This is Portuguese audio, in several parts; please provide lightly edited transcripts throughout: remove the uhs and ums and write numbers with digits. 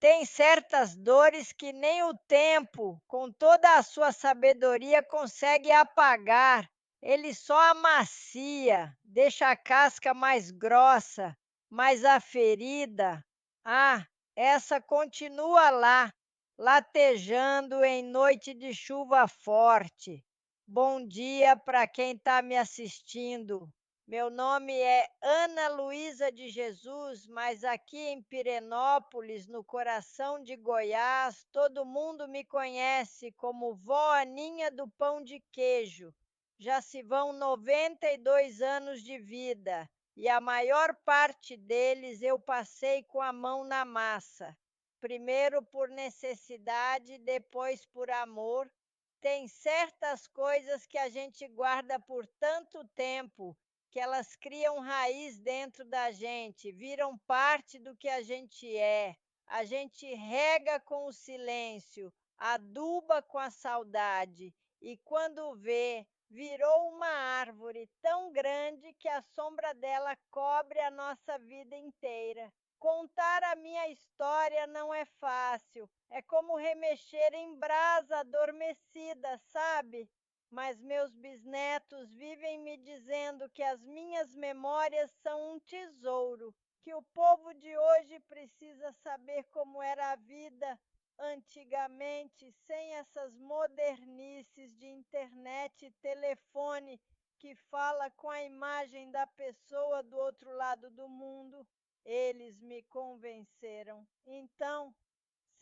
Tem certas dores que nem o tempo, com toda a sua sabedoria, consegue apagar. Ele só amacia, deixa a casca mais grossa, mas a ferida, ah, essa continua lá, latejando em noite de chuva forte. Bom dia para quem está me assistindo. Meu nome é Ana Luísa de Jesus, mas aqui em Pirenópolis, no coração de Goiás, todo mundo me conhece como Vó Aninha do Pão de Queijo. Já se vão 92 anos de vida e a maior parte deles eu passei com a mão na massa. Primeiro por necessidade, depois por amor. Tem certas coisas que a gente guarda por tanto tempo que elas criam raiz dentro da gente, viram parte do que a gente é. A gente rega com o silêncio, aduba com a saudade, e quando vê, virou uma árvore tão grande que a sombra dela cobre a nossa vida inteira. Contar a minha história não é fácil, é como remexer em brasa adormecida, sabe? Mas meus bisnetos vivem me dizendo que as minhas memórias são um tesouro, que o povo de hoje precisa saber como era a vida antigamente, sem essas modernices de internet e telefone que fala com a imagem da pessoa do outro lado do mundo. Eles me convenceram. Então,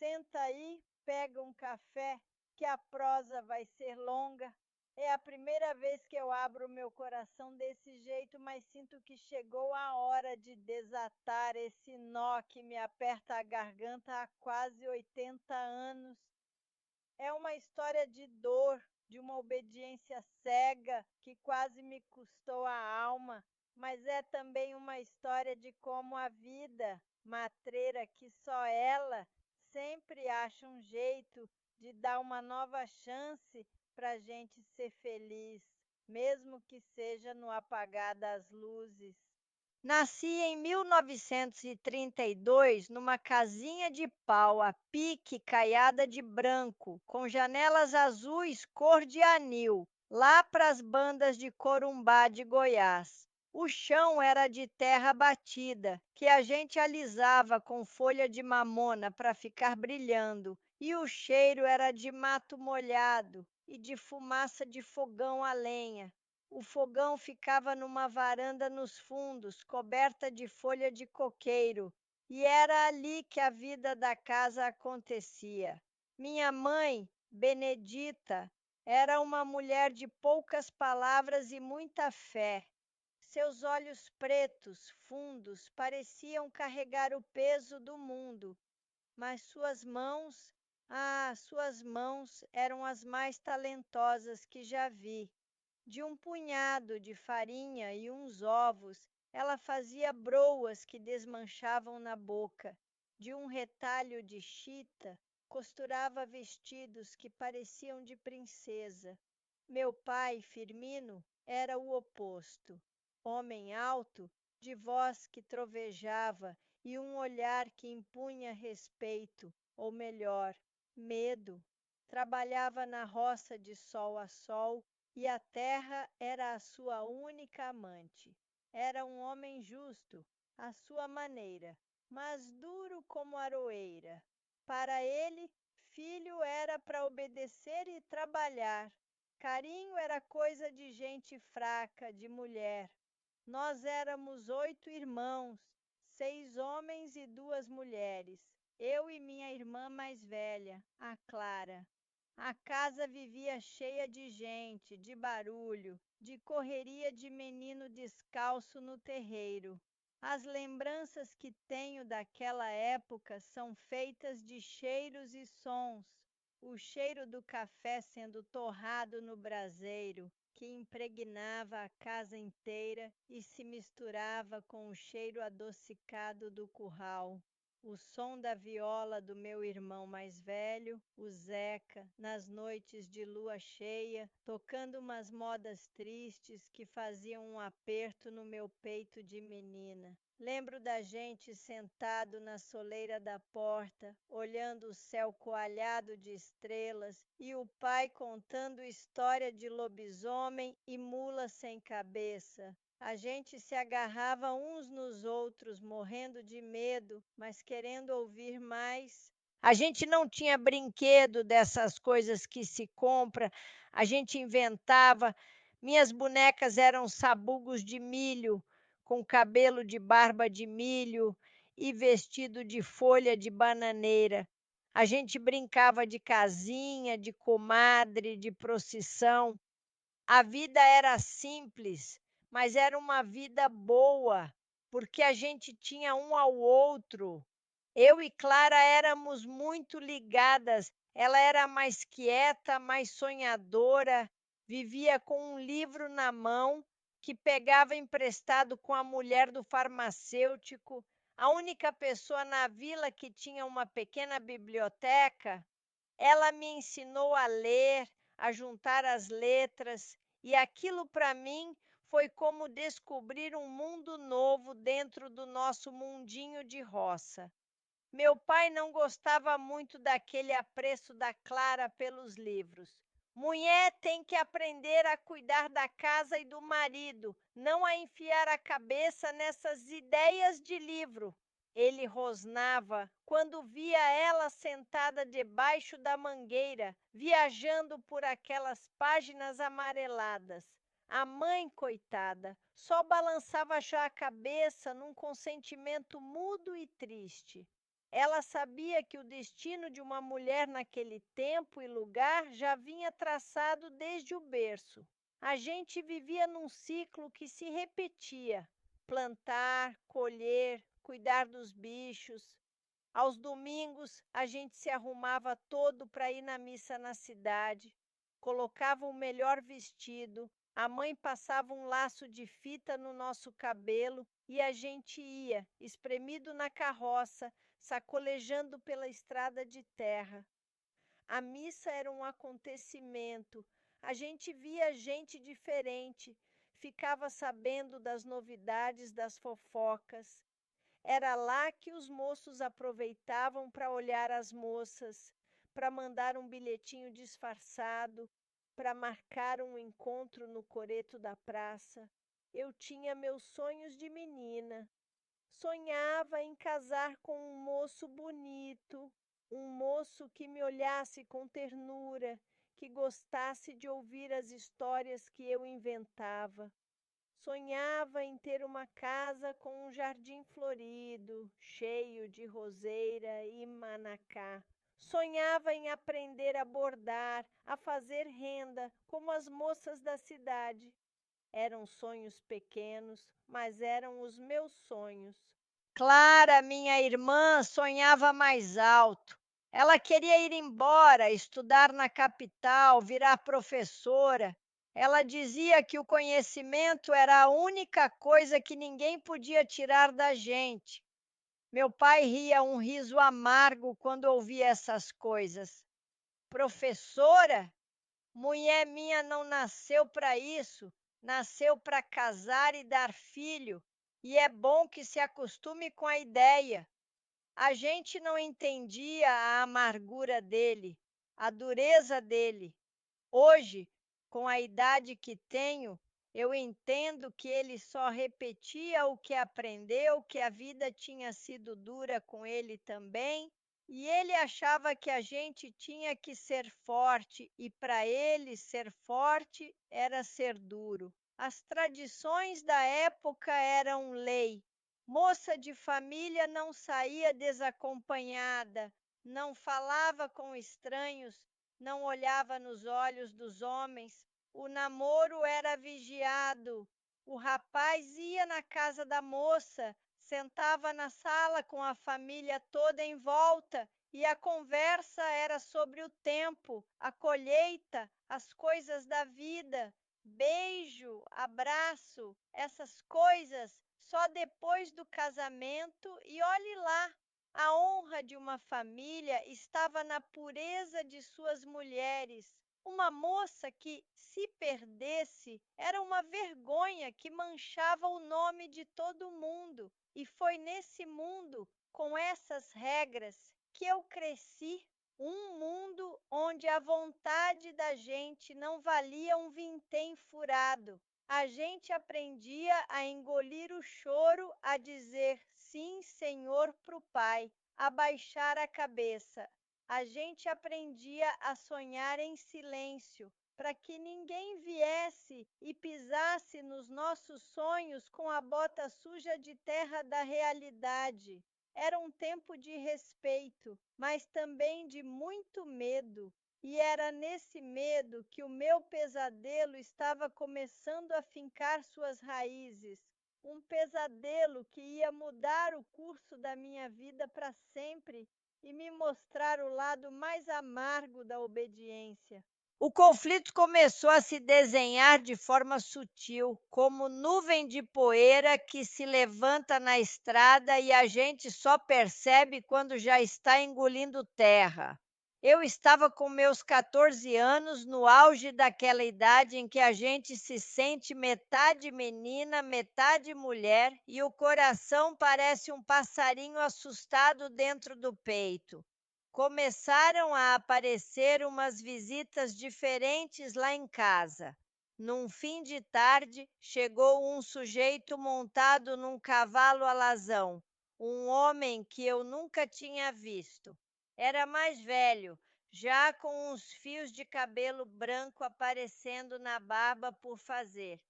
senta aí, pega um café, que a prosa vai ser longa. É a primeira vez que eu abro o meu coração desse jeito, mas sinto que chegou a hora de desatar esse nó que me aperta a garganta há quase 80 anos. É uma história de dor, de uma obediência cega que quase me custou a alma, mas é também uma história de como a vida, matreira que só ela, sempre acha um jeito de dar uma nova chance para a gente ser feliz, mesmo que seja no apagar das luzes. Nasci em 1932 numa casinha de pau a pique caiada de branco, com janelas azuis cor de anil, lá para as bandas de Corumbá de Goiás. O chão era de terra batida, que a gente alisava com folha de mamona para ficar brilhando, e o cheiro era de mato molhado e de fumaça de fogão a lenha. O fogão ficava numa varanda nos fundos, coberta de folha de coqueiro, e era ali que a vida da casa acontecia. Minha mãe, Benedita, era uma mulher de poucas palavras e muita fé. Seus olhos pretos, fundos, pareciam carregar o peso do mundo, mas suas mãos, suas mãos eram as mais talentosas que já vi. De um punhado de farinha e uns ovos, ela fazia broas que desmanchavam na boca. De um retalho de chita, costurava vestidos que pareciam de princesa. Meu pai, Firmino, era o oposto. Homem alto, de voz que trovejava e um olhar que impunha respeito, ou melhor, medo. Trabalhava na roça de sol a sol e a terra era a sua única amante. Era um homem justo, à sua maneira, mas duro como aroeira. Para ele, filho era para obedecer e trabalhar. Carinho era coisa de gente fraca, de mulher. Nós éramos 8 irmãos, 6 homens e 2 mulheres. Eu e minha irmã mais velha, a Clara. A casa vivia cheia de gente, de barulho, de correria de menino descalço no terreiro. As lembranças que tenho daquela época são feitas de cheiros e sons. O cheiro do café sendo torrado no braseiro, que impregnava a casa inteira e se misturava com o cheiro adocicado do curral. o som da viola do meu irmão mais velho, o Zeca, nas noites de lua cheia, tocando umas modas tristes que faziam um aperto no meu peito de menina. Lembro da gente sentado na soleira da porta, olhando o céu coalhado de estrelas e o pai contando história de lobisomem e mula sem cabeça. A gente se agarrava uns nos outros, morrendo de medo, mas querendo ouvir mais. A gente não tinha brinquedo dessas coisas que se compra, a gente inventava. Minhas bonecas eram sabugos de milho, com cabelo de barba de milho e vestido de folha de bananeira. A gente brincava de casinha, de comadre, de procissão. A vida era simples, mas era uma vida boa, porque a gente tinha um ao outro. Eu e Clara éramos muito ligadas. Ela era mais quieta, mais sonhadora, vivia com um livro na mão que pegava emprestado com a mulher do farmacêutico, a única pessoa na vila que tinha uma pequena biblioteca. Ela me ensinou a ler, a juntar as letras, e aquilo para mim foi como descobrir um mundo novo dentro do nosso mundinho de roça. Meu pai não gostava muito daquele apreço da Clara pelos livros. Mulher tem que aprender a cuidar da casa e do marido, não a enfiar a cabeça nessas ideias de livro. Ele rosnava quando via ela sentada debaixo da mangueira, viajando por aquelas páginas amareladas. A mãe, coitada, só balançava já a cabeça num consentimento mudo e triste. Ela sabia que o destino de uma mulher naquele tempo e lugar já vinha traçado desde o berço. A gente vivia num ciclo que se repetia: plantar, colher, cuidar dos bichos. Aos domingos, a gente se arrumava todo para ir na missa na cidade, colocava o melhor vestido, a mãe passava um laço de fita no nosso cabelo e a gente ia, espremido na carroça, sacolejando pela estrada de terra. A missa era um acontecimento. A gente via gente diferente, ficava sabendo das novidades, das fofocas. Era lá que os moços aproveitavam para olhar as moças, para mandar um bilhetinho disfarçado, para marcar um encontro no coreto da praça. Eu tinha meus sonhos de menina. Sonhava em casar com um moço bonito, um moço que me olhasse com ternura, que gostasse de ouvir as histórias que eu inventava. Sonhava em ter uma casa com um jardim florido, cheio de roseira e manacá. Sonhava em aprender a bordar, a fazer renda, como as moças da cidade. Eram sonhos pequenos, mas eram os meus sonhos. Clara, minha irmã, sonhava mais alto. Ela queria ir embora, estudar na capital, virar professora. Ela dizia que o conhecimento era a única coisa que ninguém podia tirar da gente. Meu pai ria um riso amargo quando ouvia essas coisas. Professora? Mulher minha não nasceu para isso, nasceu para casar e dar filho, e é bom que se acostume com a ideia. A gente não entendia a amargura dele, a dureza dele. Hoje, com a idade que tenho, eu entendo que ele só repetia o que aprendeu, que a vida tinha sido dura com ele também, e ele achava que a gente tinha que ser forte, e para ele ser forte era ser duro. As tradições da época eram lei. Moça de família não saía desacompanhada, não falava com estranhos, não olhava nos olhos dos homens. O namoro era vigiado. O rapaz ia na casa da moça, sentava na sala com a família toda em volta e a conversa era sobre o tempo, a colheita, as coisas da vida. Beijo, abraço, essas coisas só depois do casamento e olhe lá. A honra de uma família estava na pureza de suas mulheres. Uma moça que, se perdesse, era uma vergonha que manchava o nome de todo mundo. E foi nesse mundo, com essas regras, que eu cresci. Um mundo onde a vontade da gente não valia um vintém furado. A gente aprendia a engolir o choro, a dizer sim, Senhor, para o Pai, a baixar a cabeça. A gente aprendia a sonhar em silêncio, para que ninguém viesse e pisasse nos nossos sonhos com a bota suja de terra da realidade. Era um tempo de respeito, mas também de muito medo. E era nesse medo que o meu pesadelo estava começando a fincar suas raízes. Um pesadelo que ia mudar o curso da minha vida para sempre e me mostrar o lado mais amargo da obediência. O conflito começou a se desenhar de forma sutil, como nuvem de poeira que se levanta na estrada e a gente só percebe quando já está engolindo terra. Eu estava com meus 14 anos, no auge daquela idade em que a gente se sente metade menina, metade mulher, e o coração parece um passarinho assustado dentro do peito. Começaram a aparecer umas visitas diferentes lá em casa. Num fim de tarde, chegou um sujeito montado num cavalo alazão, um homem que eu nunca tinha visto. Era mais velho, já com uns fios de cabelo branco aparecendo na barba por fazer.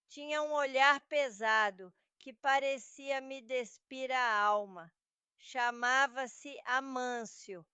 Tinha um olhar pesado que parecia me despir a alma. Chamava-se Amâncio.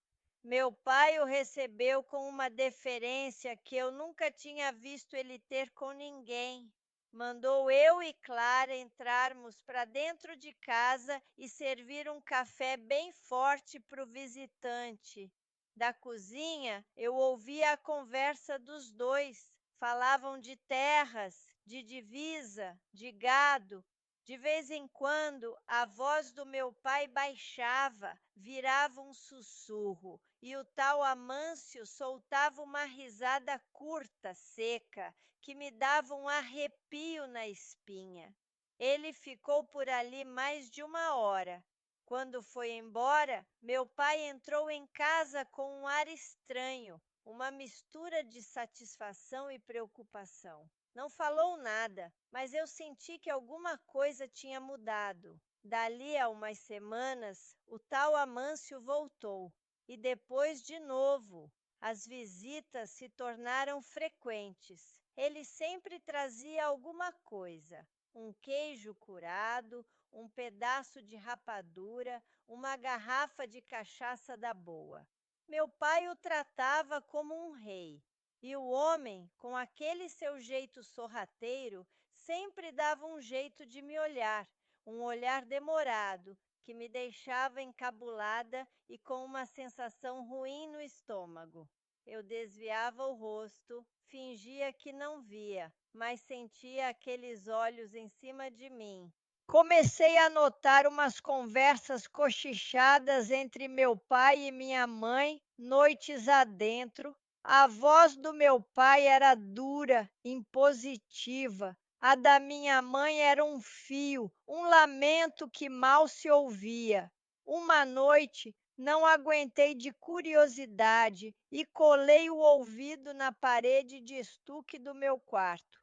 Meu pai o recebeu com uma deferência que eu nunca tinha visto ele ter com ninguém. Mandou eu e Clara entrarmos para dentro de casa e servir um café bem forte para o visitante. Da cozinha, eu ouvia a conversa dos dois. Falavam de terras, de divisa, de gado. De vez em quando, a voz do meu pai baixava, virava um sussurro, e o tal Amâncio soltava uma risada curta, seca, que me dava um arrepio na espinha. Ele ficou por ali mais de uma hora. Quando foi embora, meu pai entrou em casa com um ar estranho, uma mistura de satisfação e preocupação. Não falou nada, mas eu senti que alguma coisa tinha mudado. Dali a umas semanas, o tal Amâncio voltou. E depois de novo. As visitas se tornaram frequentes. Ele sempre trazia alguma coisa: um queijo curado, um pedaço de rapadura, uma garrafa de cachaça da boa. Meu pai o tratava como um rei. E o homem, com aquele seu jeito sorrateiro, sempre dava um jeito de me olhar, um olhar demorado, que me deixava encabulada e com uma sensação ruim no estômago. Eu desviava o rosto, fingia que não via, mas sentia aqueles olhos em cima de mim. Comecei a notar umas conversas cochichadas entre meu pai e minha mãe, noites adentro. A voz do meu pai era dura, impositiva. A da minha mãe era um fio, um lamento que mal se ouvia. Uma noite, não aguentei de curiosidade e colei o ouvido na parede de estuque do meu quarto.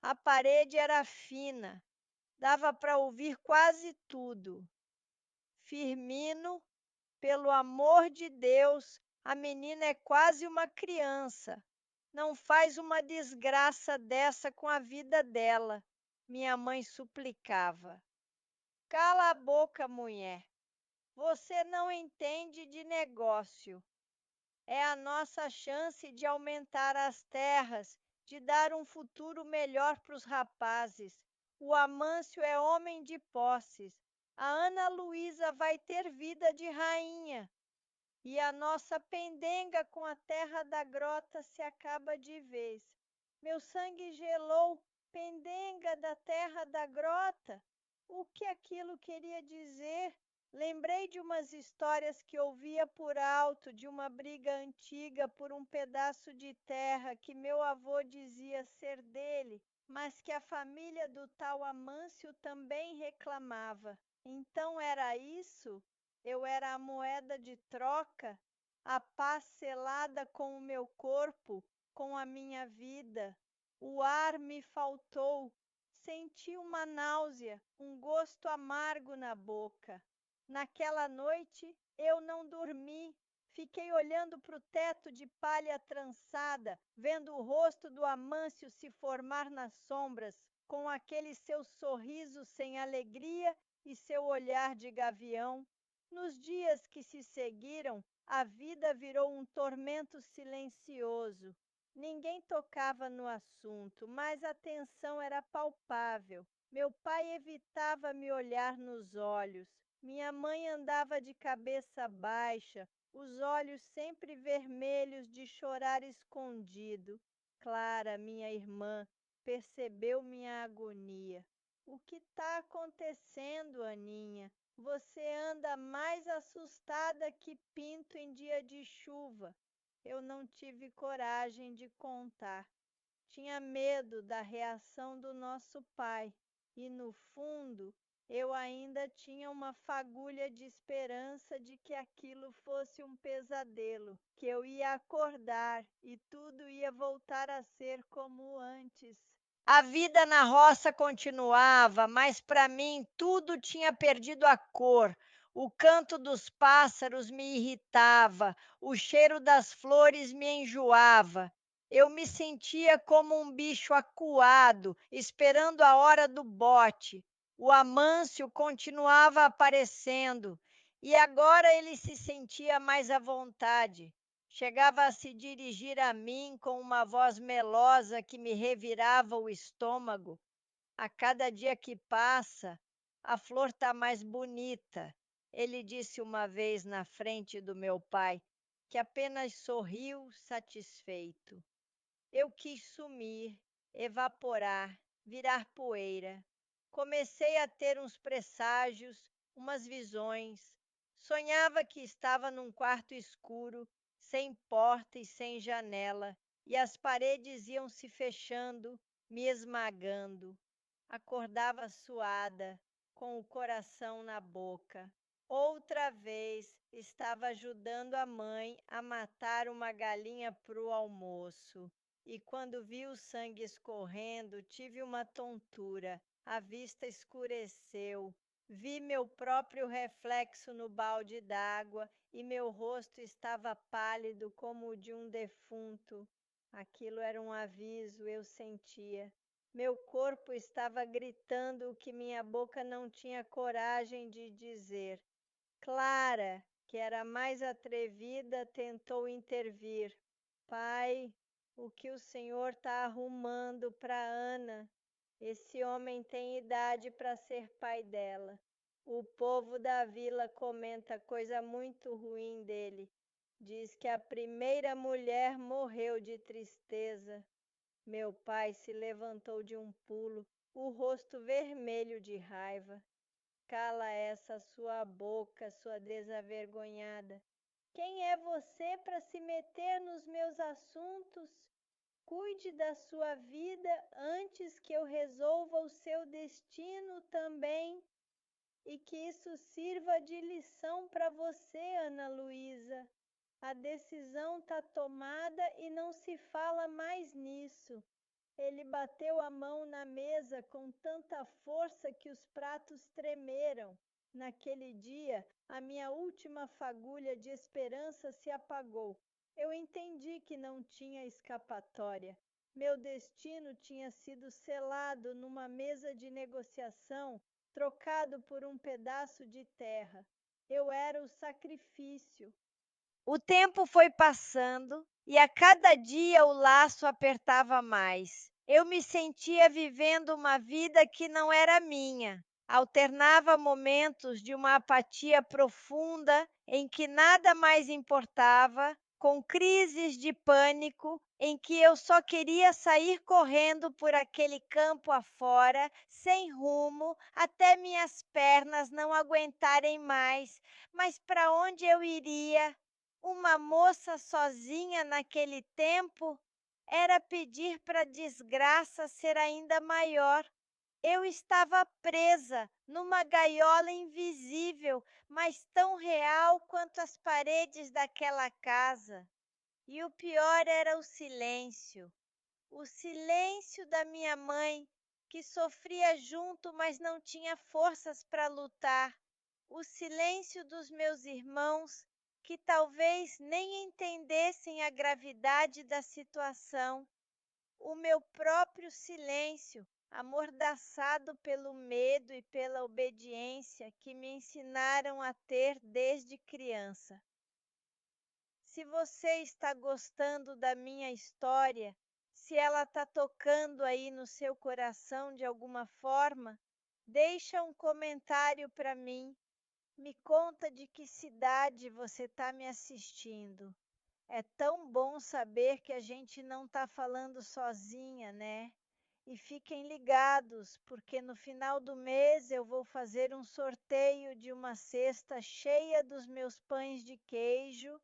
A parede era fina, dava para ouvir quase tudo. Firmino, pelo amor de Deus, a menina é quase uma criança. Não faz uma desgraça dessa com a vida dela. Minha mãe suplicava. Cala a boca, mulher. Você não entende de negócio. É a nossa chance de aumentar as terras, de dar um futuro melhor para os rapazes. O Amâncio é homem de posses. A Ana Luísa vai ter vida de rainha. E a nossa pendenga com a terra da grota se acaba de vez. Meu sangue gelou, pendenga da terra da grota. O que aquilo queria dizer? Lembrei de umas histórias que ouvia por alto de uma briga antiga por um pedaço de terra que meu avô dizia ser dele, mas que a família do tal Amâncio também reclamava. Então era isso? Eu era a moeda de troca, a paz selada com o meu corpo, com a minha vida. O ar me faltou, senti uma náusea, um gosto amargo na boca. Naquela noite eu não dormi. Fiquei olhando para o teto de palha trançada, vendo o rosto do Amâncio se formar nas sombras, com aquele seu sorriso sem alegria e seu olhar de gavião. Nos dias que se seguiram, a vida virou um tormento silencioso. Ninguém tocava no assunto, mas a tensão era palpável. Meu pai evitava me olhar nos olhos. Minha mãe andava de cabeça baixa, os olhos sempre vermelhos de chorar escondido. Clara, minha irmã, percebeu minha agonia. O que está acontecendo, Aninha? Você anda mais assustada que pinto em dia de chuva. Eu não tive coragem de contar. Tinha medo da reação do nosso pai e, no fundo, eu ainda tinha uma fagulha de esperança de que aquilo fosse um pesadelo, que eu ia acordar e tudo ia voltar a ser como antes. A vida na roça continuava, mas para mim tudo tinha perdido a cor. O canto dos pássaros me irritava, o cheiro das flores me enjoava. Eu me sentia como um bicho acuado, esperando a hora do bote. O Amâncio continuava aparecendo, e agora ele se sentia mais à vontade. Chegava a se dirigir a mim com uma voz melosa que me revirava o estômago. A cada dia que passa, a flor está mais bonita. Ele disse uma vez na frente do meu pai, que apenas sorriu satisfeito. Eu quis sumir, evaporar, virar poeira. Comecei a ter uns presságios, umas visões. Sonhava que estava num quarto escuro, sem porta e sem janela, e as paredes iam se fechando, me esmagando. Acordava suada, com o coração na boca. Outra vez estava ajudando a mãe a matar uma galinha para o almoço. E quando vi o sangue escorrendo, tive uma tontura. A vista escureceu. Vi meu próprio reflexo no balde d'água e meu rosto estava pálido como o de um defunto. Aquilo era um aviso, eu sentia. Meu corpo estava gritando o que minha boca não tinha coragem de dizer. Clara, que era mais atrevida, tentou intervir. Pai, o que o senhor está arrumando para Ana? Esse homem tem idade para ser pai dela. O povo da vila comenta coisa muito ruim dele. Diz que a primeira mulher morreu de tristeza. Meu pai se levantou de um pulo, o rosto vermelho de raiva. Cala essa sua boca, sua desavergonhada. Quem é você para se meter nos meus assuntos? Cuide da sua vida antes que eu resolva o seu destino também. E que isso sirva de lição para você, Ana Luísa. A decisão está tomada e não se fala mais nisso. Ele bateu a mão na mesa com tanta força que os pratos tremeram. Naquele dia, a minha última fagulha de esperança se apagou. Eu entendi que não tinha escapatória. Meu destino tinha sido selado numa mesa de negociação, trocado por um pedaço de terra. Eu era o sacrifício. O tempo foi passando e a cada dia o laço apertava mais. Eu me sentia vivendo uma vida que não era minha. Alternava momentos de uma apatia profunda em que nada mais importava, com crises de pânico, em que eu só queria sair correndo por aquele campo afora, sem rumo, até minhas pernas não aguentarem mais. Mas para onde eu iria? Uma moça sozinha naquele tempo? Era pedir para a desgraça ser ainda maior. Eu estava presa numa gaiola invisível, mas tão real quanto as paredes daquela casa. E o pior era o silêncio da minha mãe, que sofria junto, mas não tinha forças para lutar. O silêncio dos meus irmãos, que talvez nem entendessem a gravidade da situação. O meu próprio silêncio, amordaçado pelo medo e pela obediência que me ensinaram a ter desde criança. Se você está gostando da minha história, se ela está tocando aí no seu coração de alguma forma, deixa um comentário para mim. Me conta de que cidade você está me assistindo. É tão bom saber que a gente não está falando sozinha, né? E fiquem ligados, porque no final do mês eu vou fazer um sorteio de uma cesta cheia dos meus pães de queijo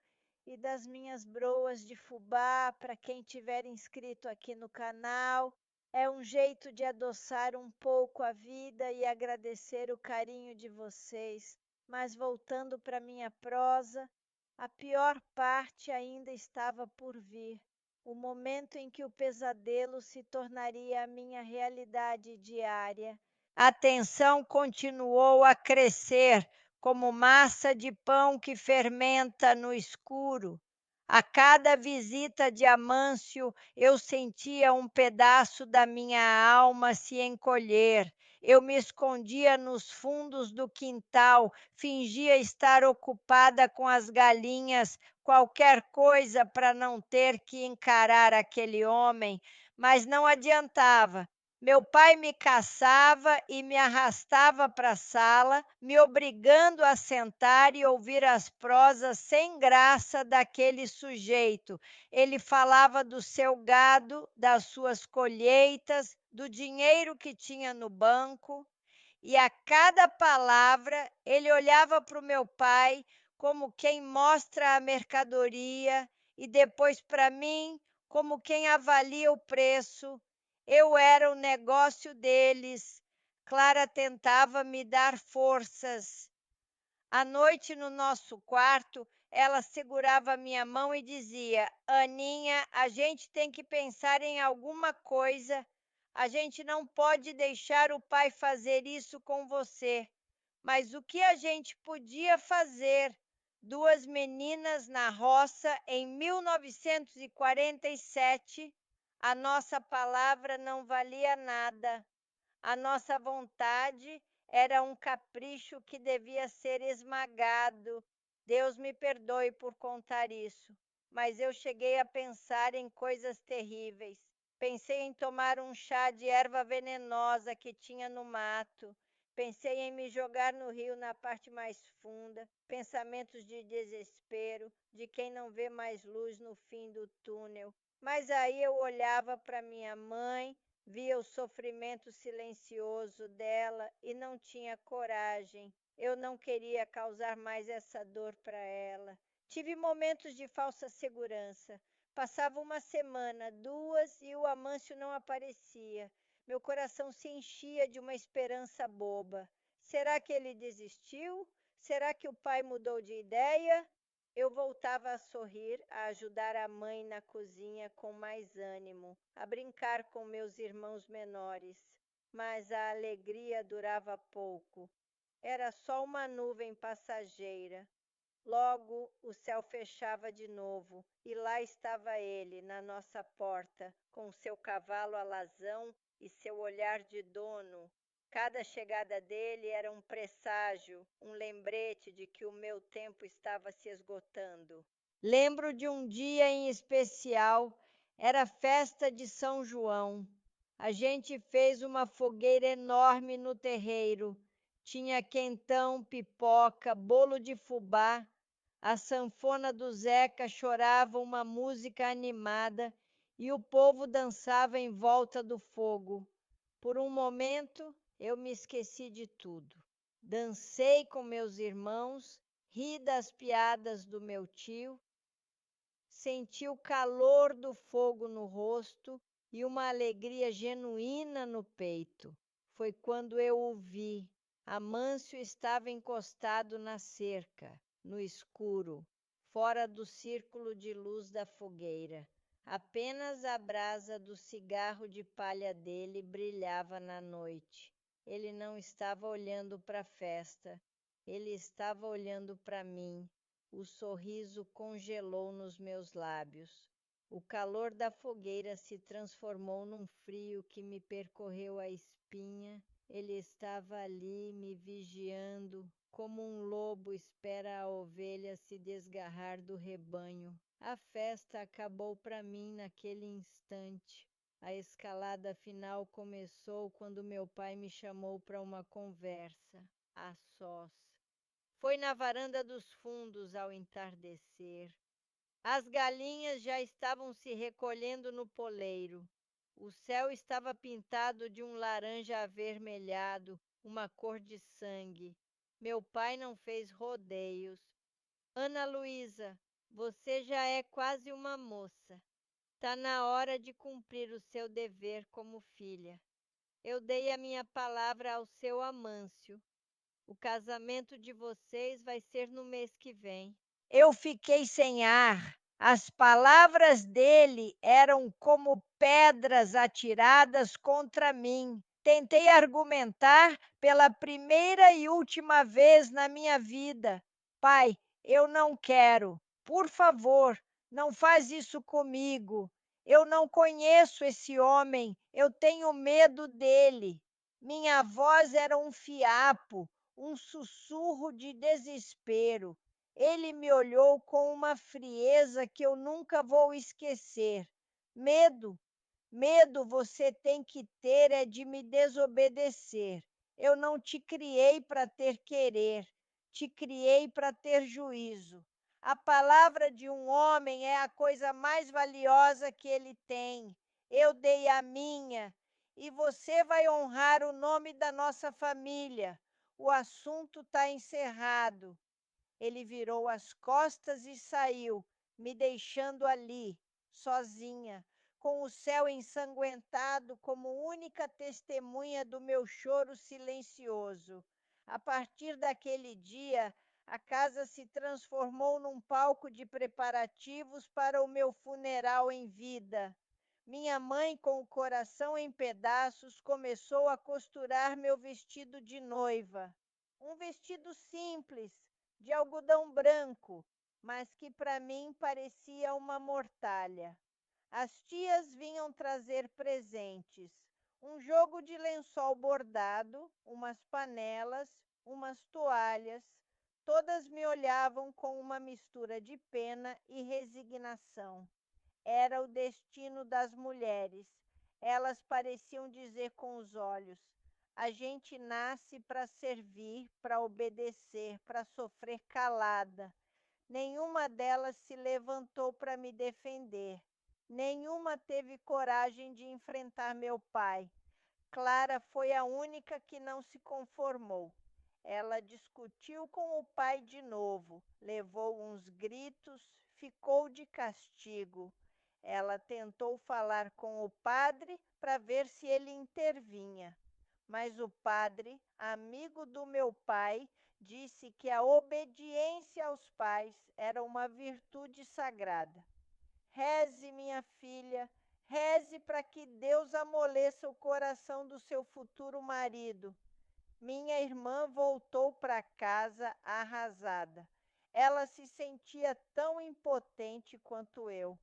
e das minhas broas de fubá para quem tiver inscrito aqui no canal. É um jeito de adoçar um pouco a vida e agradecer o carinho de vocês. Mas voltando para minha prosa, a pior parte ainda estava por vir, o momento em que o pesadelo se tornaria a minha realidade diária. A tensão continuou a crescer, como massa de pão que fermenta no escuro. A cada visita de Amâncio, eu sentia um pedaço da minha alma se encolher. Eu me escondia nos fundos do quintal, fingia estar ocupada com as galinhas, qualquer coisa para não ter que encarar aquele homem, mas não adiantava. Meu pai me caçava e me arrastava para a sala, me obrigando a sentar e ouvir as prosas sem graça daquele sujeito. Ele falava do seu gado, das suas colheitas, do dinheiro que tinha no banco, e a cada palavra ele olhava para o meu pai como quem mostra a mercadoria e depois para mim como quem avalia o preço. Eu era o negócio deles. Clara tentava me dar forças. À noite, no nosso quarto, ela segurava minha mão e dizia: Aninha, a gente tem que pensar em alguma coisa. A gente não pode deixar o pai fazer isso com você. Mas o que a gente podia fazer? Duas meninas na roça em 1947, a nossa palavra não valia nada. A nossa vontade era um capricho que devia ser esmagado. Deus me perdoe por contar isso, mas eu cheguei a pensar em coisas terríveis. Pensei em tomar um chá de erva venenosa que tinha no mato. Pensei em me jogar no rio na parte mais funda. Pensamentos de desespero, de quem não vê mais luz no fim do túnel. Mas aí eu olhava para minha mãe, via o sofrimento silencioso dela e não tinha coragem. Eu não queria causar mais essa dor para ela. Tive momentos de falsa segurança. Passava uma semana, duas, e o Amâncio não aparecia. Meu coração se enchia de uma esperança boba. Será que ele desistiu? Será que o pai mudou de ideia? Eu voltava a sorrir, a ajudar a mãe na cozinha com mais ânimo, a brincar com meus irmãos menores. Mas a alegria durava pouco. Era só uma nuvem passageira. Logo o céu fechava de novo, e lá estava ele, na nossa porta, com seu cavalo alazão e seu olhar de dono. Cada chegada dele era um presságio, um lembrete de que o meu tempo estava se esgotando. Lembro de um dia em especial, era festa de São João. A gente fez uma fogueira enorme no terreiro. Tinha quentão, pipoca, bolo de fubá. A sanfona do Zeca chorava uma música animada e o povo dançava em volta do fogo. Por um momento, eu me esqueci de tudo. Dancei com meus irmãos, ri das piadas do meu tio, senti o calor do fogo no rosto e uma alegria genuína no peito. Foi quando eu o vi. Amâncio estava encostado na cerca, no escuro, fora do círculo de luz da fogueira. Apenas a brasa do cigarro de palha dele brilhava na noite. Ele não estava olhando para a festa, ele estava olhando para mim. O sorriso congelou nos meus lábios. O calor da fogueira se transformou num frio que me percorreu a espinha. Ele estava ali me vigiando, como um lobo espera a ovelha se desgarrar do rebanho. A festa acabou para mim naquele instante. A escalada final começou quando meu pai me chamou para uma conversa, a sós. Foi na varanda dos fundos ao entardecer. As galinhas já estavam se recolhendo no poleiro. O céu estava pintado de um laranja avermelhado, uma cor de sangue. Meu pai não fez rodeios. Ana Luísa, você já é quase uma moça. Tá na hora de cumprir o seu dever como filha. Eu dei a minha palavra ao seu Amâncio. O casamento de vocês vai ser no mês que vem. Eu fiquei sem ar. As palavras dele eram como pedras atiradas contra mim. Tentei argumentar pela primeira e última vez na minha vida. Pai, eu não quero. Por favor, não faz isso comigo. Eu não conheço esse homem. Eu tenho medo dele. Minha voz era um fiapo, um sussurro de desespero. Ele me olhou com uma frieza que eu nunca vou esquecer. Medo, medo você tem que ter é de me desobedecer. Eu não te criei para ter querer, te criei para ter juízo. A palavra de um homem é a coisa mais valiosa que ele tem. Eu dei a minha e você vai honrar o nome da nossa família. O assunto está encerrado. Ele virou as costas e saiu, me deixando ali, sozinha, com o céu ensanguentado como única testemunha do meu choro silencioso. A partir daquele dia, a casa se transformou num palco de preparativos para o meu funeral em vida. Minha mãe, com o coração em pedaços, começou a costurar meu vestido de noiva. Um vestido simples, de algodão branco, mas que para mim parecia uma mortalha. As tias vinham trazer presentes: um jogo de lençol bordado, umas panelas, umas toalhas. Todas me olhavam com uma mistura de pena e resignação. Era o destino das mulheres. Elas pareciam dizer com os olhos: a gente nasce para servir, para obedecer, para sofrer calada. Nenhuma delas se levantou para me defender. Nenhuma teve coragem de enfrentar meu pai. Clara foi a única que não se conformou. Ela discutiu com o pai de novo, levou uns gritos, ficou de castigo. Ela tentou falar com o padre para ver se ele intervinha, mas o padre, amigo do meu pai, disse que a obediência aos pais era uma virtude sagrada. Reze, minha filha, reze para que Deus amoleça o coração do seu futuro marido. Minha irmã voltou para casa arrasada. Ela se sentia tão impotente quanto eu.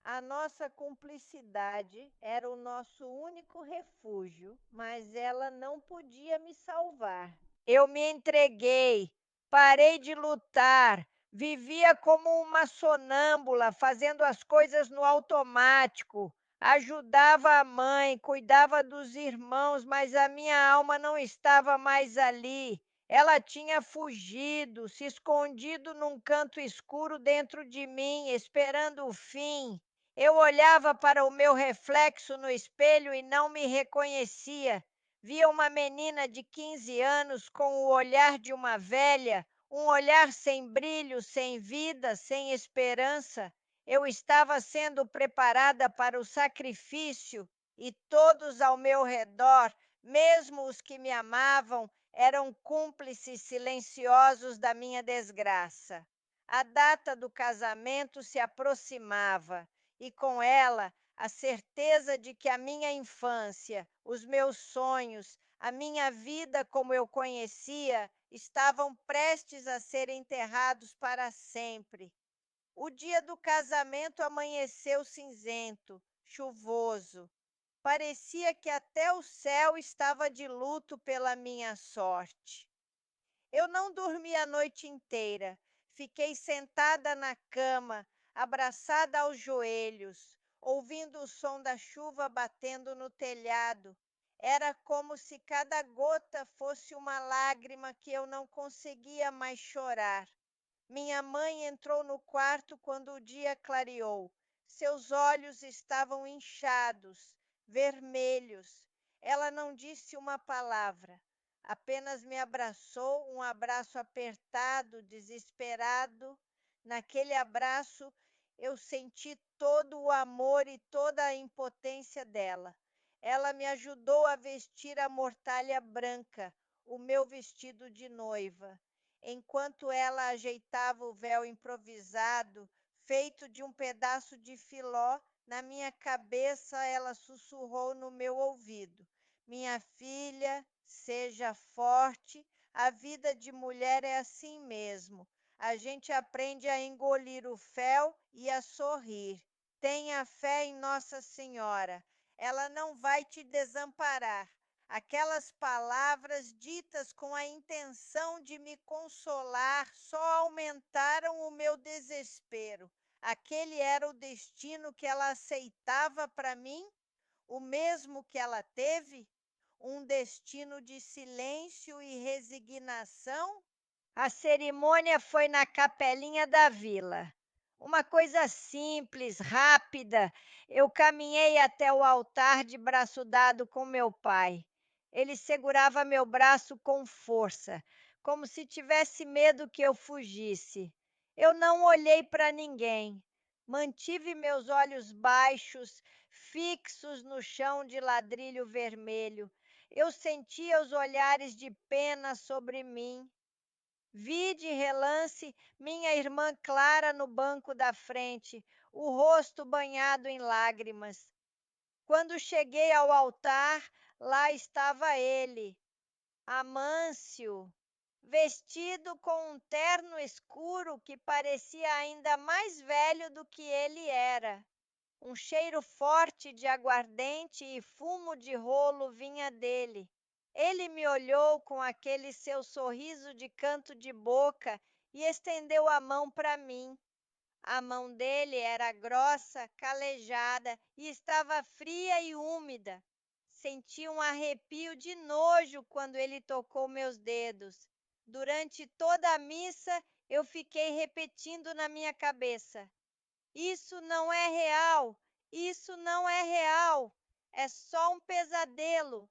A nossa cumplicidade era o nosso único refúgio, mas ela não podia me salvar. Eu me entreguei, parei de lutar, vivia como uma sonâmbula, fazendo as coisas no automático. Ajudava a mãe, cuidava dos irmãos, mas a minha alma não estava mais ali. Ela tinha fugido, se escondido num canto escuro dentro de mim, esperando o fim. Eu olhava para o meu reflexo no espelho e não me reconhecia. Via uma menina de 15 anos com o olhar de uma velha, um olhar sem brilho, sem vida, sem esperança. Eu estava sendo preparada para o sacrifício e todos ao meu redor, mesmo os que me amavam, eram cúmplices silenciosos da minha desgraça. A data do casamento se aproximava e, com ela, a certeza de que a minha infância, os meus sonhos, a minha vida como eu conhecia, estavam prestes a ser enterrados para sempre. O dia do casamento amanheceu cinzento, chuvoso. Parecia que até o céu estava de luto pela minha sorte. Eu não dormi a noite inteira. Fiquei sentada na cama, abraçada aos joelhos, ouvindo o som da chuva batendo no telhado. Era como se cada gota fosse uma lágrima que eu não conseguia mais chorar. Minha mãe entrou no quarto quando o dia clareou. Seus olhos estavam inchados, vermelhos. Ela não disse uma palavra, apenas me abraçou, um abraço apertado, desesperado. Naquele abraço, eu senti todo o amor e toda a impotência dela. Ela me ajudou a vestir a mortalha branca, o meu vestido de noiva. Enquanto ela ajeitava o véu improvisado, feito de um pedaço de filó, na minha cabeça ela sussurrou no meu ouvido: Minha filha, seja forte, a vida de mulher é assim mesmo. A gente aprende a engolir o fel e a sorrir. Tenha fé em Nossa Senhora. Ela não vai te desamparar. Aquelas palavras ditas com a intenção de me consolar só aumentaram o meu desespero. Aquele era o destino que ela aceitava para mim, o mesmo que ela teve? Um destino de silêncio e resignação? A cerimônia foi na capelinha da vila. Uma coisa simples, rápida. Eu caminhei até o altar de braço dado com meu pai. Ele segurava meu braço com força, como se tivesse medo que eu fugisse. Eu não olhei para ninguém. Mantive meus olhos baixos, fixos no chão de ladrilho vermelho. Eu sentia os olhares de pena sobre mim. Vi de relance minha irmã Clara no banco da frente, o rosto banhado em lágrimas. Quando cheguei ao altar, lá estava ele, Amâncio, vestido com um terno escuro que parecia ainda mais velho do que ele era. Um cheiro forte de aguardente e fumo de rolo vinha dele. Ele me olhou com aquele seu sorriso de canto de boca e estendeu a mão para mim. A mão dele era grossa, calejada e estava fria e úmida. Senti um arrepio de nojo quando ele tocou meus dedos. Durante toda a missa, eu fiquei repetindo na minha cabeça: isso não é real, isso não é real, é só um pesadelo.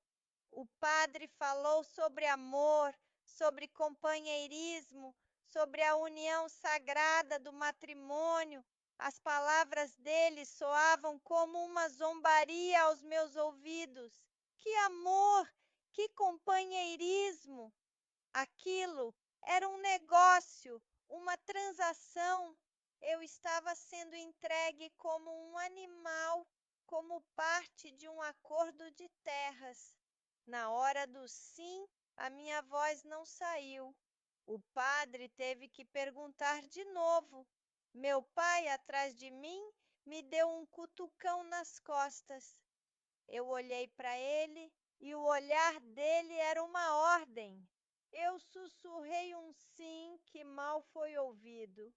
O padre falou sobre amor, sobre companheirismo, sobre a união sagrada do matrimônio. As palavras dele soavam como uma zombaria aos meus ouvidos. Que amor, que companheirismo! Aquilo era um negócio, uma transação. Eu estava sendo entregue como um animal, como parte de um acordo de terras. Na hora do sim, a minha voz não saiu. O padre teve que perguntar de novo. Meu pai, atrás de mim, me deu um cutucão nas costas. Eu olhei para ele e o olhar dele era uma ordem. Eu sussurrei um sim que mal foi ouvido.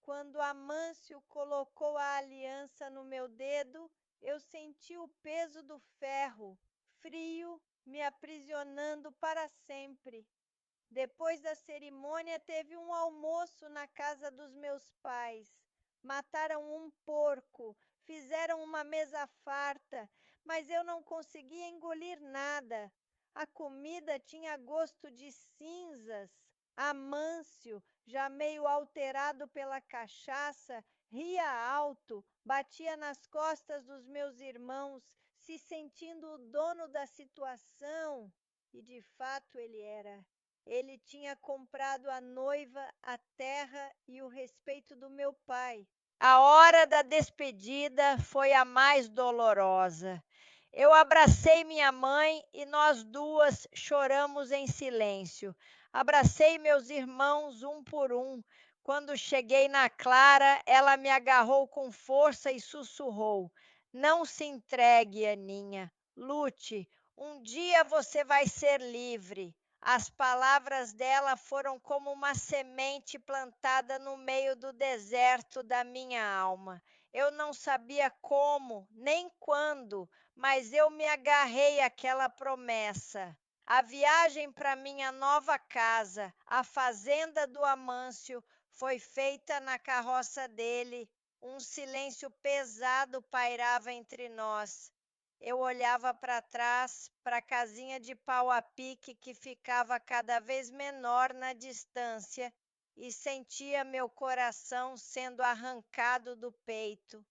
Quando Amâncio colocou a aliança no meu dedo, eu senti o peso do ferro, frio, me aprisionando para sempre. Depois da cerimônia, teve um almoço na casa dos meus pais. Mataram um porco, fizeram uma mesa farta, mas eu não conseguia engolir nada. A comida tinha gosto de cinzas. Amâncio, já meio alterado pela cachaça, ria alto, batia nas costas dos meus irmãos, se sentindo o dono da situação. E de fato ele era. Ele tinha comprado a noiva, a terra e o respeito do meu pai. A hora da despedida foi a mais dolorosa. Eu abracei minha mãe e nós duas choramos em silêncio. Abracei meus irmãos um por um. Quando cheguei na Clara, ela me agarrou com força e sussurrou: Não se entregue, Aninha. Lute. Um dia você vai ser livre. As palavras dela foram como uma semente plantada no meio do deserto da minha alma. Eu não sabia como, nem quando, mas eu me agarrei àquela promessa. A viagem para minha nova casa, a fazenda do Amâncio, foi feita na carroça dele. Um silêncio pesado pairava entre nós. Eu olhava para trás, para a casinha de pau a pique que ficava cada vez menor na distância, e sentia meu coração sendo arrancado do peito.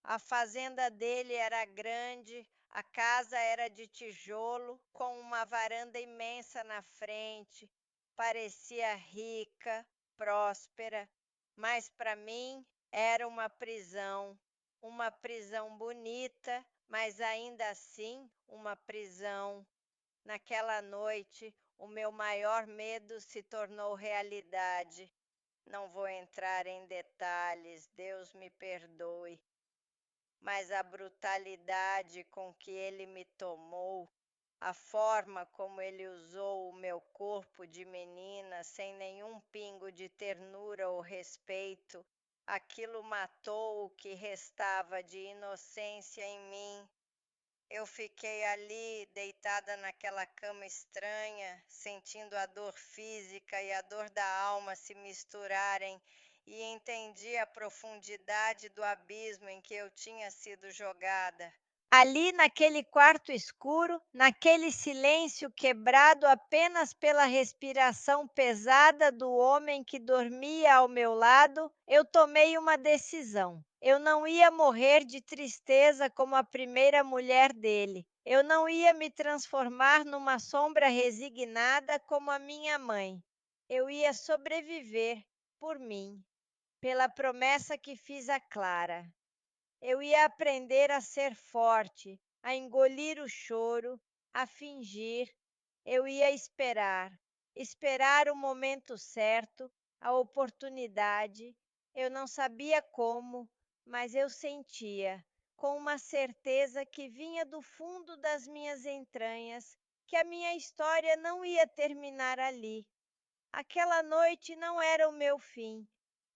A fazenda dele era grande, a casa era de tijolo, com uma varanda imensa na frente. Parecia rica, próspera, mas para mim era uma prisão bonita, mas ainda assim uma prisão. Naquela noite, o meu maior medo se tornou realidade. Não vou entrar em detalhes, Deus me perdoe, mas a brutalidade com que ele me tomou, a forma como ele usou o meu corpo de menina sem nenhum pingo de ternura ou respeito, aquilo matou o que restava de inocência em mim. Eu fiquei ali, deitada naquela cama estranha, sentindo a dor física e a dor da alma se misturarem, e entendi a profundidade do abismo em que eu tinha sido jogada. Ali, naquele quarto escuro, naquele silêncio quebrado apenas pela respiração pesada do homem que dormia ao meu lado, eu tomei uma decisão. Eu não ia morrer de tristeza como a primeira mulher dele. Eu não ia me transformar numa sombra resignada como a minha mãe. Eu ia sobreviver por mim, pela promessa que fiz a Clara. Eu ia aprender a ser forte, a engolir o choro, a fingir. Eu ia esperar o momento certo, a oportunidade. Eu não sabia como, mas eu sentia, com uma certeza que vinha do fundo das minhas entranhas, que a minha história não ia terminar ali. Aquela noite não era o meu fim,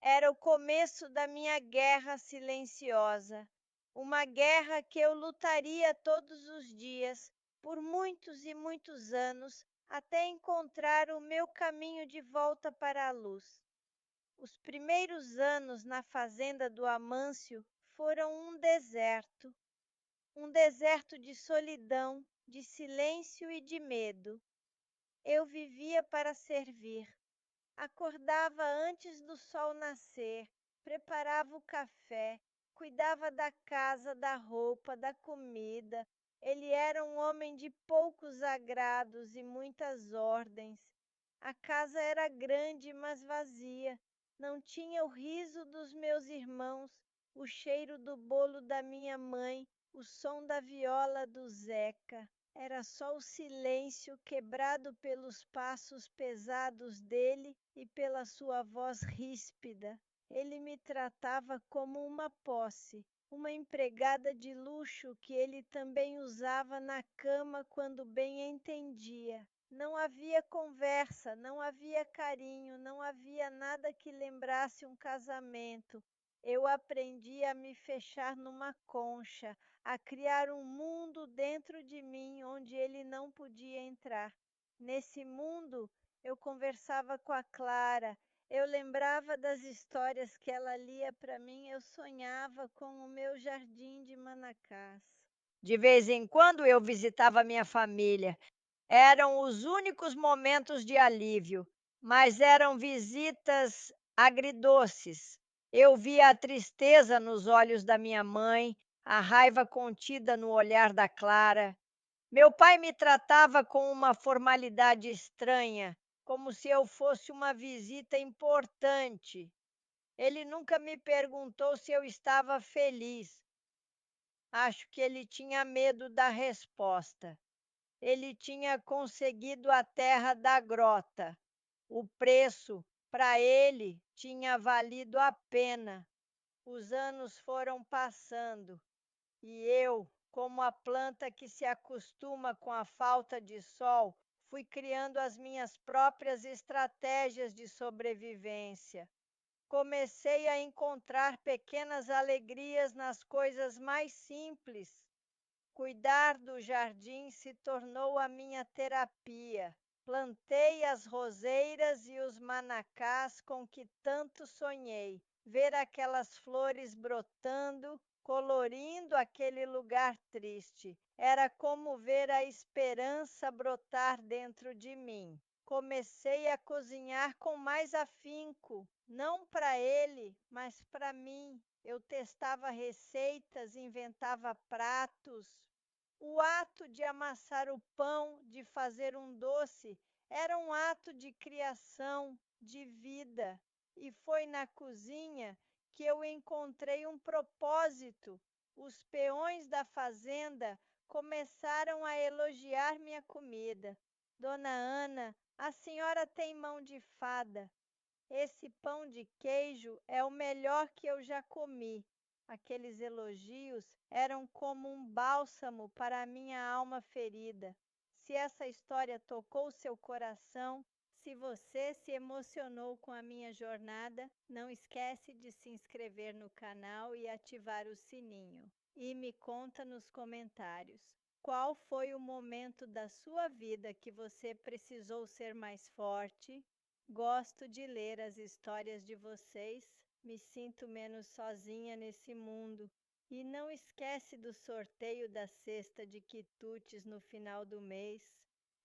era o começo da minha guerra silenciosa, uma guerra que eu lutaria todos os dias, por muitos e muitos anos, até encontrar o meu caminho de volta para a luz. Os primeiros anos na fazenda do Amâncio foram um deserto de solidão, de silêncio e de medo. Eu vivia para servir. Acordava antes do sol nascer, preparava o café, cuidava da casa, da roupa, da comida. Ele era um homem de poucos agrados e muitas ordens. A casa era grande, mas vazia. Não tinha o riso dos meus irmãos, o cheiro do bolo da minha mãe, o som da viola do Zeca. Era só o silêncio quebrado pelos passos pesados dele e pela sua voz ríspida. Ele me tratava como uma posse, uma empregada de luxo que ele também usava na cama quando bem entendia. Não havia conversa, não havia carinho, não havia nada que lembrasse um casamento. Eu aprendi a me fechar numa concha, a criar um mundo dentro de mim onde ele não podia entrar. Nesse mundo, Eu conversava com a Clara, eu lembrava das histórias que ela lia para mim, eu sonhava com o meu jardim de Manacás. De vez em quando eu visitava minha família. Eram os únicos momentos de alívio, mas eram visitas agridoces. Eu via a tristeza nos olhos da minha mãe, a raiva contida no olhar da Clara. Meu pai me tratava com uma formalidade estranha, como se eu fosse uma visita importante. Ele nunca me perguntou se eu estava feliz. Acho que ele tinha medo da resposta. Ele tinha conseguido a terra da grota. O preço, para ele, tinha valido a pena. Os anos foram passando e eu, como a planta que se acostuma com a falta de sol, fui criando as minhas próprias estratégias de sobrevivência. Comecei a encontrar pequenas alegrias nas coisas mais simples. Cuidar do jardim se tornou a minha terapia. Plantei as roseiras e os manacás com que tanto sonhei. Ver aquelas flores brotando, colorindo aquele lugar triste. Era como ver a esperança brotar dentro de mim. Comecei a cozinhar com mais afinco, não para ele, mas para mim. Eu testava receitas, inventava pratos. O ato de amassar o pão, de fazer um doce, era um ato de criação, de vida. E foi na cozinha que eu encontrei um propósito. Os peões da fazenda começaram a elogiar minha comida. Dona Ana, a senhora tem mão de fada. Esse pão de queijo é o melhor que eu já comi. Aqueles elogios eram como um bálsamo para a minha alma ferida. Se essa história tocou seu coração, se você se emocionou com a minha jornada, não esquece de se inscrever no canal e ativar o sininho. E me conta nos comentários. Qual foi o momento da sua vida que você precisou ser mais forte? Gosto de ler as histórias de vocês, me sinto menos sozinha nesse mundo. E não esquece do sorteio da cesta de quitutes no final do mês.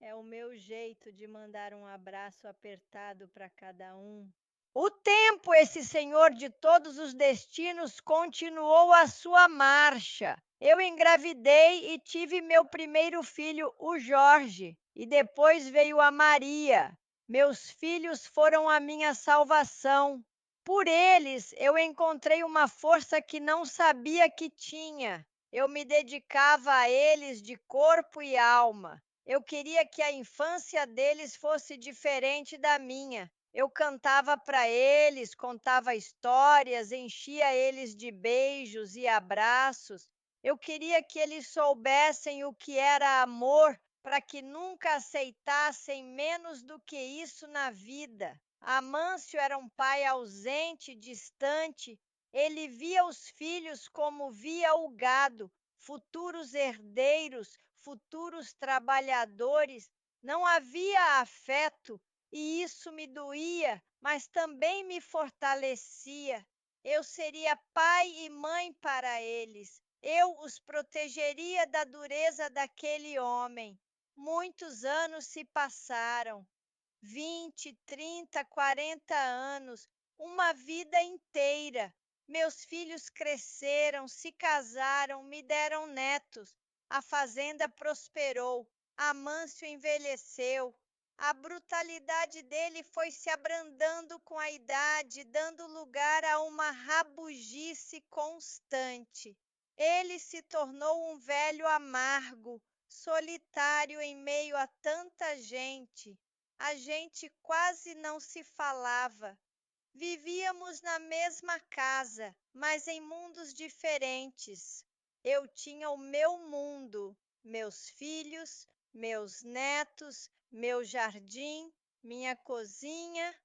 É o meu jeito de mandar um abraço apertado para cada um. O tempo, esse Senhor de todos os destinos, continuou a sua marcha. Eu engravidei e tive meu primeiro filho, o Jorge, e depois veio a Maria. Meus filhos foram a minha salvação. Por eles, eu encontrei uma força que não sabia que tinha. Eu me dedicava a eles de corpo e alma. Eu queria que a infância deles fosse diferente da minha. Eu cantava para eles, contava histórias, enchia eles de beijos e abraços. Eu queria que eles soubessem o que era amor, para que nunca aceitassem menos do que isso na vida. Amâncio era um pai ausente, distante. Ele via os filhos como via o gado, futuros herdeiros, futuros trabalhadores. Não havia afeto, e isso me doía, mas também me fortalecia. Eu seria pai e mãe para eles. Eu os protegeria da dureza daquele homem. Muitos anos se passaram. 20, 30, 40 anos, uma vida inteira. Meus filhos cresceram, se casaram, me deram netos. A fazenda prosperou, Amâncio envelheceu. A brutalidade dele foi se abrandando com a idade, dando lugar a uma rabugice constante. Ele se tornou um velho amargo, solitário em meio a tanta gente. A gente quase não se falava. Vivíamos na mesma casa, mas em mundos diferentes. Eu tinha o meu mundo, meus filhos, meus netos, meu jardim, minha cozinha.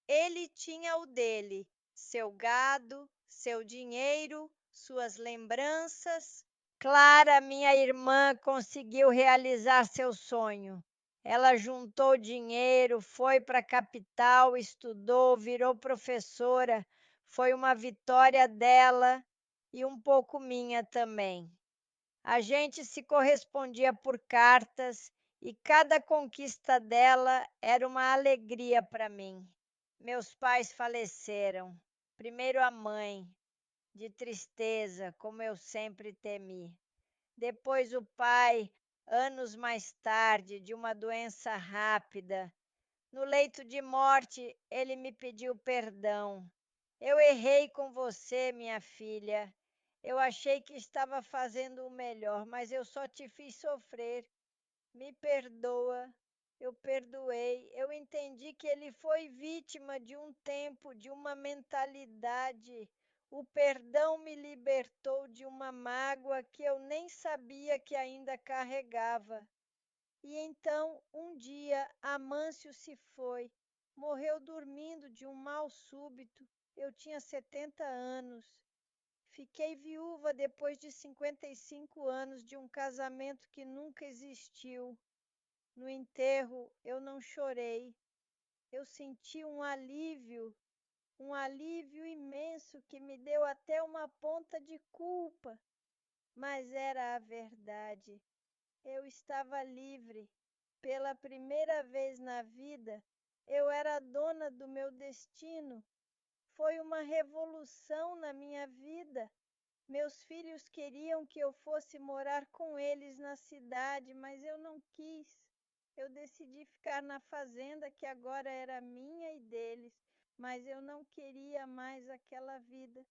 Ele tinha o dele, seu gado, seu dinheiro, suas lembranças. Clara, minha irmã, conseguiu realizar seu sonho. Ela juntou dinheiro, foi para a capital, estudou, virou professora. Foi uma vitória dela e um pouco minha também. A gente se correspondia por cartas e cada conquista dela era uma alegria para mim. Meus pais faleceram. Primeiro a mãe, de tristeza, como eu sempre temi. Depois o pai, anos mais tarde, de uma doença rápida. No leito de morte, ele me pediu perdão. Eu errei com você, minha filha. Eu achei que estava fazendo o melhor, mas eu só te fiz sofrer. Me perdoa. Eu perdoei. Eu entendi que ele foi vítima de um tempo, de uma mentalidade. O perdão me libertou de uma mágoa que eu nem sabia que ainda carregava. E então, um dia, Amâncio se foi. Morreu dormindo de um mal súbito. Eu tinha 70 anos. Fiquei viúva depois de 55 anos de um casamento que nunca existiu. No enterro, eu não chorei. Eu senti um alívio imenso que me deu até uma ponta de culpa. Mas era a verdade. Eu estava livre. Pela primeira vez na vida, eu era dona do meu destino. Foi uma revolução na minha vida. Meus filhos queriam que eu fosse morar com eles na cidade, mas eu não quis. Eu decidi ficar na fazenda que agora era minha e deles, mas eu não queria mais aquela vida.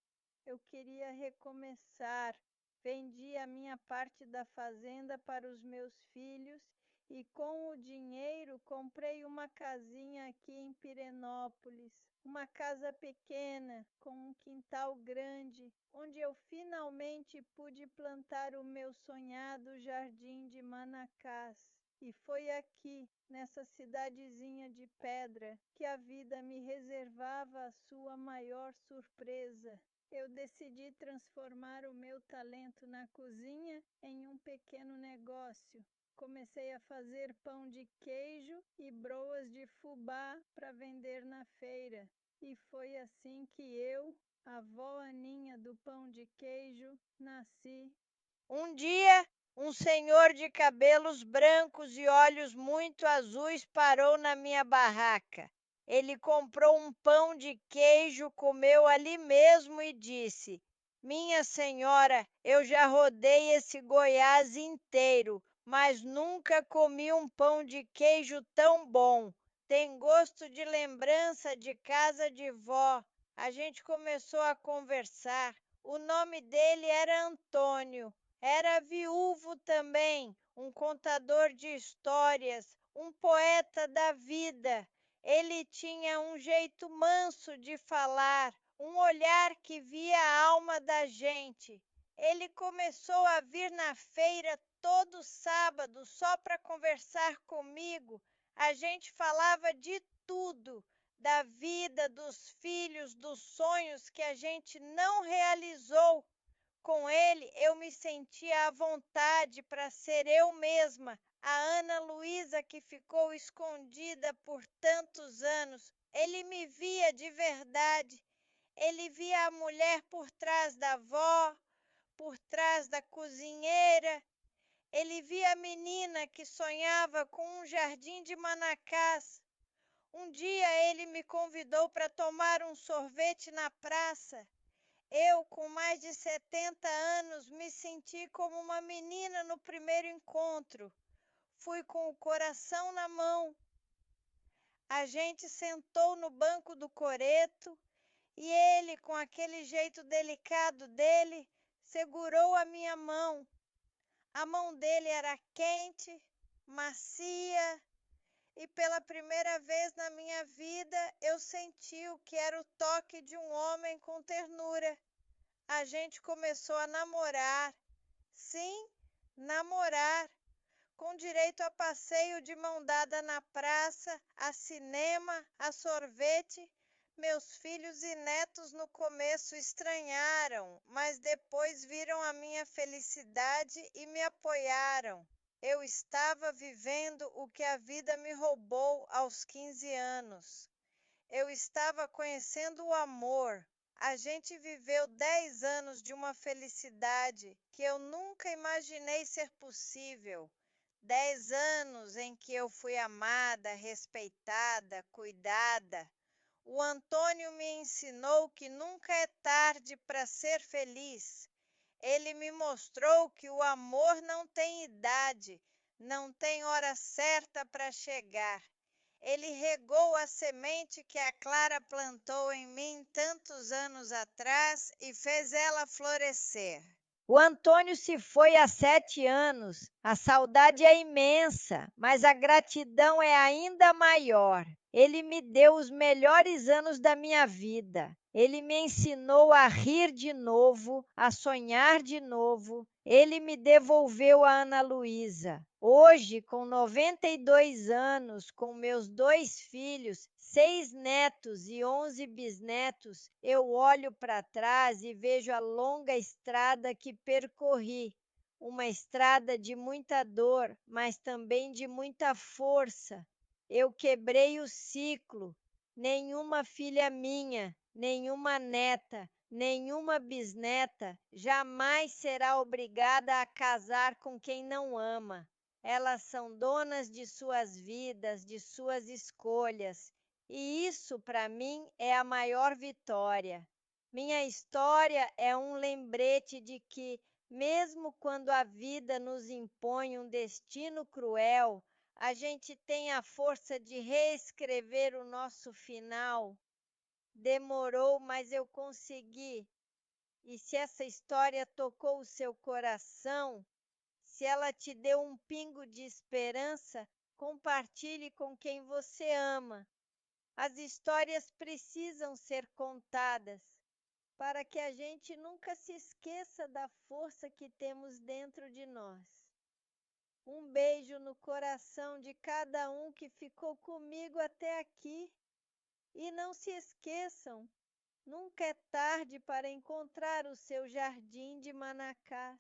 Eu queria recomeçar. Vendi a minha parte da fazenda para os meus filhos e com o dinheiro comprei uma casinha aqui em Pirenópolis. Uma casa pequena, com um quintal grande, onde eu finalmente pude plantar o meu sonhado jardim de Manacás. E foi aqui, nessa cidadezinha de pedra, que a vida me reservava a sua maior surpresa. Eu decidi transformar o meu talento na cozinha em um pequeno negócio. Comecei a fazer pão de queijo e broas de fubá para vender na feira. E foi assim que eu, a avó Aninha do pão de queijo, nasci. Um dia, um senhor de cabelos brancos e olhos muito azuis parou na minha barraca. Ele comprou um pão de queijo, comeu ali mesmo e disse: Minha senhora, eu já rodei esse Goiás inteiro, mas nunca comi um pão de queijo tão bom. Tem gosto de lembrança de casa de vó. A gente começou a conversar. O nome dele era Antônio. Era viúvo também, um contador de histórias, um poeta da vida. Ele tinha um jeito manso de falar, um olhar que via a alma da gente. Ele começou a vir na feira todo sábado só para conversar comigo. A gente falava de tudo, da vida, dos filhos, dos sonhos que a gente não realizou. Com ele, eu me sentia à vontade para ser eu mesma, a Ana Luísa que ficou escondida por tantos anos. Ele me via de verdade. Ele via a mulher por trás da avó, por trás da cozinheira. Ele via a menina que sonhava com um jardim de Manacás. Um dia ele me convidou para tomar um sorvete na praça. Eu, com mais de 70 anos, me senti como uma menina no primeiro encontro. Fui com o coração na mão. A gente sentou no banco do coreto e ele, com aquele jeito delicado dele, segurou a minha mão. A mão dele era quente, macia, e pela primeira vez na minha vida eu senti o que era o toque de um homem com ternura. A gente começou a namorar. Sim, namorar. Com direito a passeio de mão dada na praça, a cinema, a sorvete. Meus filhos e netos no começo estranharam, mas depois viram a minha felicidade e me apoiaram. Eu estava vivendo o que a vida me roubou aos 15 anos. Eu estava conhecendo o amor. A gente viveu 10 anos de uma felicidade que eu nunca imaginei ser possível. 10 anos em que eu fui amada, respeitada, cuidada. O Antônio me ensinou que nunca é tarde para ser feliz. Ele me mostrou que o amor não tem idade, não tem hora certa para chegar. Ele regou a semente que a Clara plantou em mim tantos anos atrás e fez ela florescer. O Antônio se foi há 7 anos. A saudade é imensa, mas a gratidão é ainda maior. Ele me deu os melhores anos da minha vida. Ele me ensinou a rir de novo, a sonhar de novo. Ele me devolveu a Ana Luísa. Hoje, com 92 anos, com meus 2 filhos, 6 netos e 11 bisnetos, eu olho para trás e vejo a longa estrada que percorri. Uma estrada de muita dor, mas também de muita força. Eu quebrei o ciclo. Nenhuma filha minha, nenhuma neta, nenhuma bisneta jamais será obrigada a casar com quem não ama. Elas são donas de suas vidas, de suas escolhas. E isso, para mim, é a maior vitória. Minha história é um lembrete de que, mesmo quando a vida nos impõe um destino cruel, a gente tem a força de reescrever o nosso final. Demorou, mas eu consegui. E se essa história tocou o seu coração, se ela te deu um pingo de esperança, compartilhe com quem você ama. As histórias precisam ser contadas para que a gente nunca se esqueça da força que temos dentro de nós. Um beijo no coração de cada um que ficou comigo até aqui. E não se esqueçam, nunca é tarde para encontrar o seu jardim de Manacás.